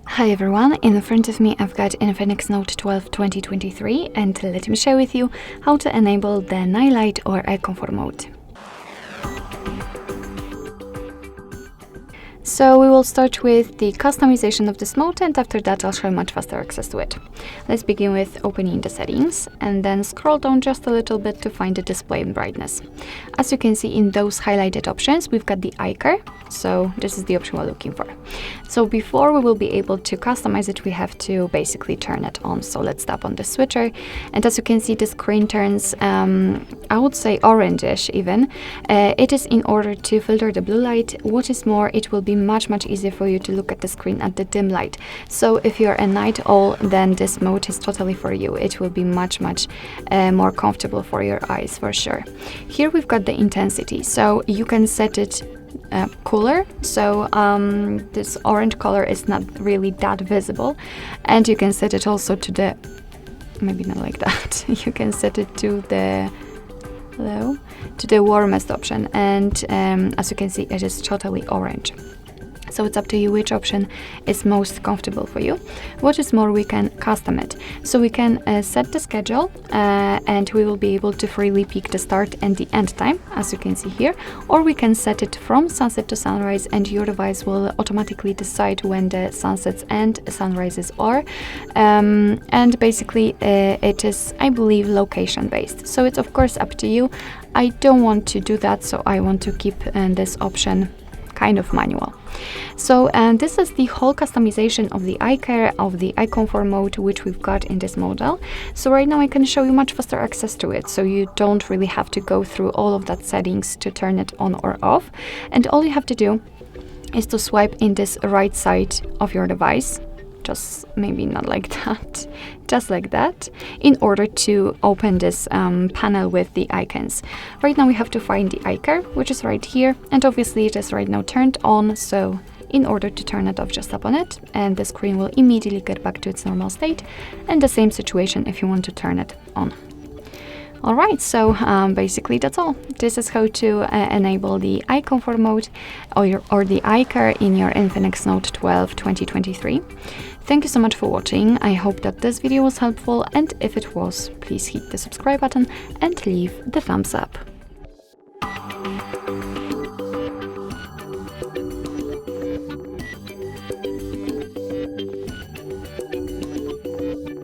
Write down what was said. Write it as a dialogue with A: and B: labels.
A: Hi everyone, in front of me I've got INFINIX Note 12 2023 and let me share with you how to enable the night light or eye comfort mode. So we will start with the customization of this mode, and after that I'll show you much faster access to it. Let's begin with opening the settings and then scroll down just a little bit to find the display brightness. As you can see in those highlighted options, we've got the eye care, so this is the option we're looking for. So before we will be able to customize it, we have to basically turn it on. So let's tap on the switcher, and as you can see the screen turns, I would say orangish even. It is in order to filter the blue light. What is more, it will be much easier for you to look at the screen at the dim light. So if you're a night owl, then this mode is totally for you. It will be much more comfortable for your eyes for sure. Here we've got the intensity, so you can set it cooler, so this orange color is not really that visible, and you can set it also to the, maybe not like that, you can set it to the low, to the warmest option, and as you can see it is totally orange. So it's up to you which option is most comfortable for you. What is more, we can custom it. So we can set the schedule and we will be able to freely pick the start and the end time, as you can see here, or we can set it from sunset to sunrise and your device will automatically decide when the sunsets and sunrises are. And basically it is, I believe, location based. So it's of course up to you. I don't want to do that, so I want to keep this option kind of manual. So this is the whole customization of the eye care, of the eye comfort mode, which we've got in this model. So right now I can show you much faster access to it, so you don't really have to go through all of that settings to turn it on or off. And all you have to do is to swipe in this right side of your device, just maybe not like that, just like that, in order to open this panel with the icons. Right now we have to find the eye care, which is right here, and obviously it is right now turned on, so in order to turn it off, just tap on it and the screen will immediately get back to its normal state, and the same situation if you want to turn it on. Alright, so basically that's all. This is how to enable the eye comfort mode or the eye care in your INFINIX Note 12 2023. Thank you so much for watching. I hope that this video was helpful, and if it was, please hit the subscribe button and leave the thumbs up.